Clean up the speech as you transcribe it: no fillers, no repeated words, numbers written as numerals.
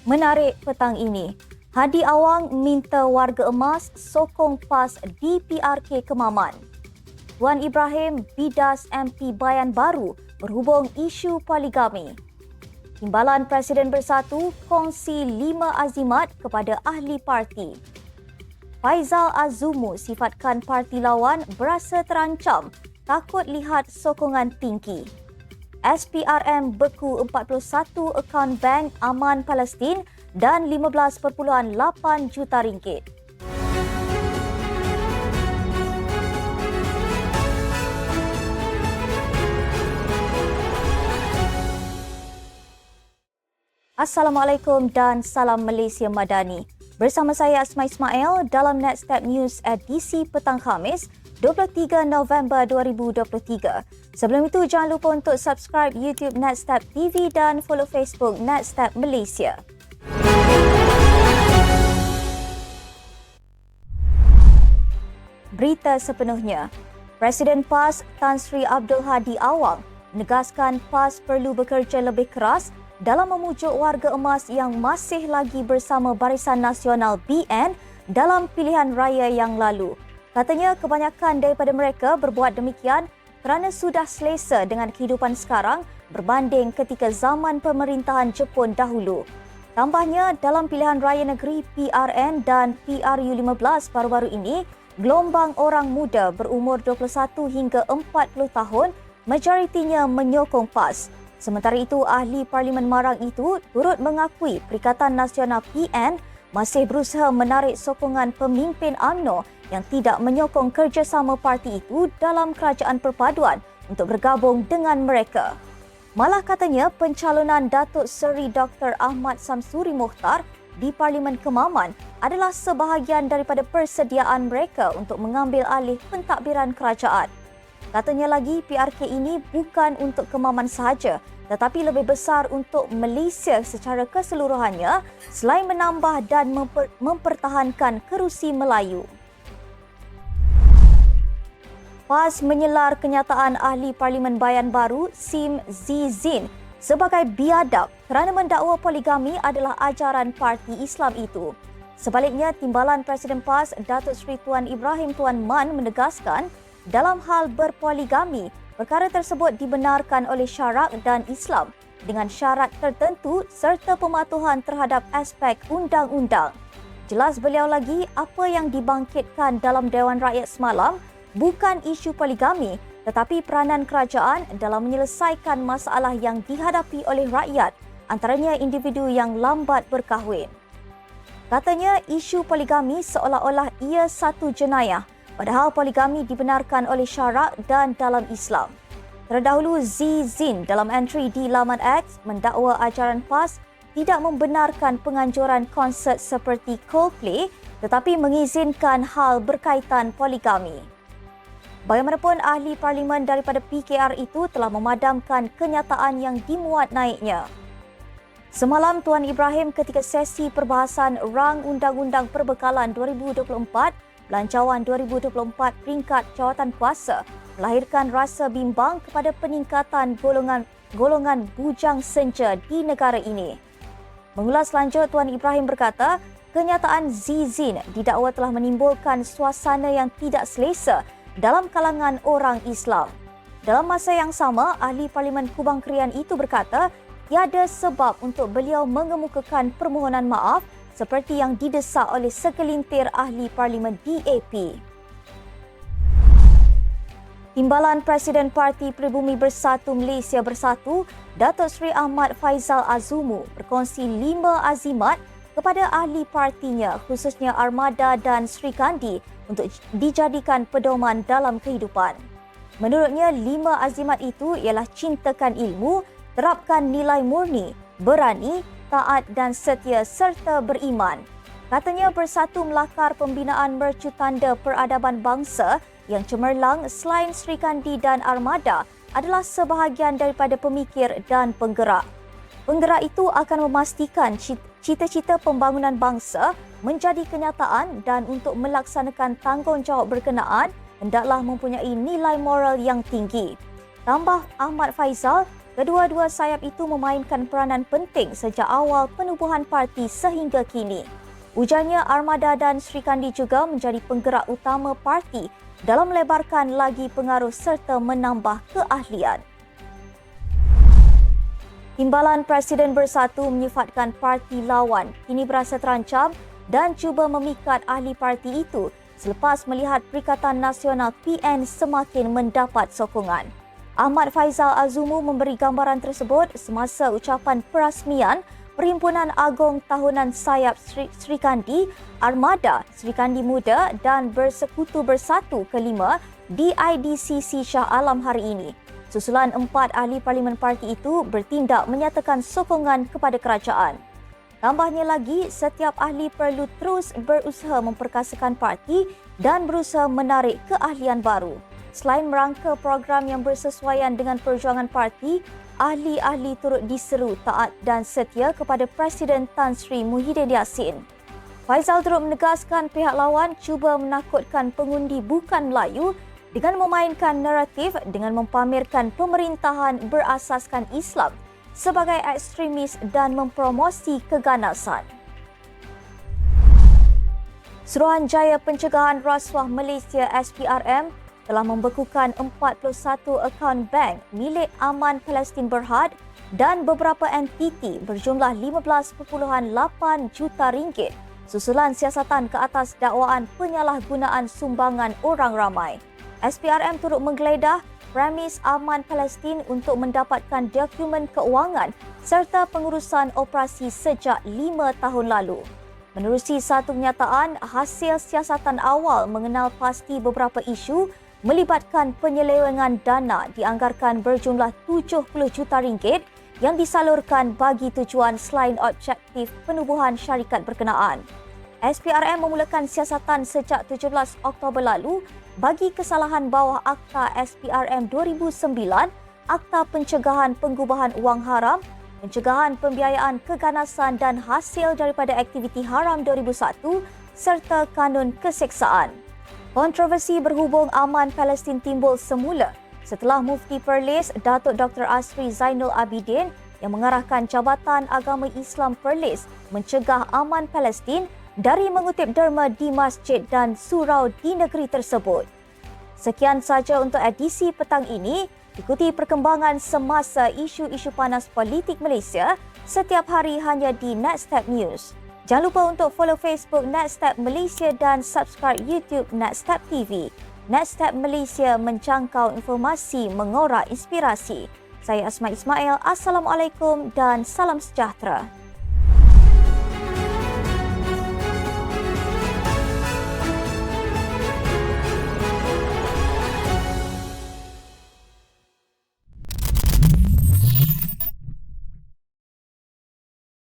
Menarik petang ini, Hadi Awang minta warga emas sokong PAS di PRK Kemaman. Tuan Ibrahim bidas MP Bayan Baru berhubung isu poligami. Timbalan Presiden Bersatu kongsi 5 azimat kepada ahli parti. Faizal Azumu sifatkan parti lawan berasa terancam, takut lihat sokongan tinggi. SPRM beku 41 akaun bank aman Palestin dan 15.8 juta ringgit. Assalamualaikum dan salam Malaysia Madani. Bersama saya Asma Ismail dalam Netstep News edisi petang Khamis 23 November 2023. Sebelum itu, jangan lupa untuk subscribe YouTube Netstep TV dan follow Facebook Netstep Malaysia. Berita sepenuhnya. Presiden PAS Tan Sri Abdul Hadi Awang menegaskan PAS perlu bekerja lebih keras dalam memujuk warga emas yang masih lagi bersama Barisan Nasional BN dalam pilihan raya yang lalu. Katanya kebanyakan daripada mereka berbuat demikian kerana sudah selesa dengan kehidupan sekarang berbanding ketika zaman pemerintahan Jepun dahulu. Tambahnya, dalam pilihan raya negeri PRN dan PRU15 baru-baru ini, gelombang orang muda berumur 21 hingga 40 tahun majoritinya menyokong PAS. Sementara itu, ahli Parlimen Marang itu turut mengakui Perikatan Nasional PN masih berusaha menarik sokongan pemimpin UMNO yang tidak menyokong kerjasama parti itu dalam kerajaan perpaduan untuk bergabung dengan mereka. Malah katanya pencalonan Datuk Seri Dr. Ahmad Samsuri Mokhtar di Parlimen Kemaman adalah sebahagian daripada persediaan mereka untuk mengambil alih pentadbiran kerajaan. Katanya lagi PRK ini bukan untuk Kemaman sahaja, tetapi lebih besar untuk Malaysia secara keseluruhannya selain menambah dan mempertahankan kerusi Melayu. PAS menyelar kenyataan ahli Parlimen Bayan Baru Sim Zizin sebagai biadab kerana mendakwa poligami adalah ajaran parti Islam itu. Sebaliknya, Timbalan Presiden PAS Datuk Seri Tuan Ibrahim Tuan Man menegaskan dalam hal berpoligami, perkara tersebut dibenarkan oleh syarak dan Islam dengan syarat tertentu serta pematuhan terhadap aspek undang-undang. Jelas beliau lagi, apa yang dibangkitkan dalam Dewan Rakyat semalam bukan isu poligami tetapi peranan kerajaan dalam menyelesaikan masalah yang dihadapi oleh rakyat, antaranya individu yang lambat berkahwin. Katanya isu poligami seolah-olah ia satu jenayah, padahal poligami dibenarkan oleh syarak dan dalam Islam. Terdahulu, Zizin dalam entry di laman X mendakwa ajaran PAS tidak membenarkan penganjuran konsert seperti Coldplay tetapi mengizinkan hal berkaitan poligami. Bagaimanapun, ahli parlimen daripada PKR itu telah memadamkan kenyataan yang dimuat naiknya. Semalam, Tuan Ibrahim ketika sesi perbahasan Rang Undang-Undang Perbekalan 2024 Belanjawan 2024 peringkat jawatan kuasa melahirkan rasa bimbang kepada peningkatan golongan bujang senja di negara ini. Mengulas lanjut, Tuan Ibrahim berkata, kenyataan Zizin didakwa telah menimbulkan suasana yang tidak selesa dalam kalangan orang Islam. Dalam masa yang sama, ahli Parlimen Kubang Krian itu berkata, tiada sebab untuk beliau mengemukakan permohonan maaf seperti yang didesak oleh segelintir ahli Parlimen DAP. Timbalan Presiden Parti Pribumi Bersatu Malaysia Bersatu, Datuk Seri Ahmad Faizal Azumu berkongsi 5 azimat kepada ahli partinya, khususnya Armada dan Sri Kandi untuk dijadikan pedoman dalam kehidupan. Menurutnya, 5 azimat itu ialah cintakan ilmu, terapkan nilai murni, berani, taat dan setia serta beriman. Katanya Bersatu melakar pembinaan mercu tanda peradaban bangsa yang cemerlang selain Sri Kandi dan Armada adalah sebahagian daripada pemikir dan penggerak. Penggerak itu akan memastikan cita-cita pembangunan bangsa menjadi kenyataan dan untuk melaksanakan tanggungjawab berkenaan hendaklah mempunyai nilai moral yang tinggi. Tambah Ahmad Faizal, Kedua-dua sayap itu memainkan peranan penting sejak awal penubuhan parti sehingga kini. Ujarnya Armada dan Sri Kandi juga menjadi penggerak utama parti dalam melebarkan lagi pengaruh serta menambah keahlian. Timbalan Presiden Bersatu menyifatkan parti lawan kini berasa terancam dan cuba memikat ahli parti itu selepas melihat Perikatan Nasional PN semakin mendapat sokongan. Ahmad Faizal Azumu memberi gambaran tersebut semasa ucapan perasmian Perhimpunan Agong Tahunan Sayap Sri Kandi, Armada, Sri Kandi Muda dan Bersekutu Bersatu kelima di IDCC Shah Alam hari ini. Susulan 4 ahli parlimen parti itu bertindak menyatakan sokongan kepada kerajaan. Tambahnya lagi, setiap ahli perlu terus berusaha memperkasakan parti dan berusaha menarik keahlian baru. Selain merangka program yang bersesuaian dengan perjuangan parti, ahli-ahli turut diseru taat dan setia kepada Presiden Tan Sri Muhyiddin Yassin. Faizal turut menegaskan pihak lawan cuba menakutkan pengundi bukan Melayu dengan memainkan naratif dengan mempamerkan pemerintahan berasaskan Islam sebagai ekstremis dan mempromosi keganasan. Suruhanjaya Pencegahan Rasuah Malaysia SPRM telah membekukan 41 akaun bank milik Aman Palestin Berhad dan beberapa entiti berjumlah 15.8 juta ringgit susulan siasatan ke atas dakwaan penyalahgunaan sumbangan orang ramai. SPRM turut menggeledah premis Aman Palestin untuk mendapatkan dokumen keuangan serta pengurusan operasi sejak 5 tahun lalu. Menerusi satu kenyataan, hasil siasatan awal mengenal pasti beberapa isu melibatkan penyelewengan dana dianggarkan berjumlah 70 juta ringgit yang disalurkan bagi tujuan selain objektif penubuhan syarikat berkenaan. SPRM memulakan siasatan sejak 17 Oktober lalu bagi kesalahan bawah Akta SPRM 2009, Akta Pencegahan Pengubahan Wang Haram, Pencegahan Pembiayaan Keganasan dan Hasil daripada Aktiviti Haram 2001 serta Kanun Keseksaan. Kontroversi berhubung Aman Palestin timbul semula setelah Mufti Perlis Datuk Dr. Asri Zainul Abidin yang mengarahkan Jabatan Agama Islam Perlis mencegah Aman Palestin dari mengutip derma di masjid dan surau di negeri tersebut. Sekian saja untuk edisi petang ini. Ikuti perkembangan semasa isu-isu panas politik Malaysia setiap hari hanya di Nextstep News. Jangan lupa untuk follow Facebook Nextstep Malaysia dan subscribe YouTube Nextstep TV. Nextstep Malaysia menjangkau informasi mengorak inspirasi. Saya Asma Ismail. Assalamualaikum dan salam sejahtera.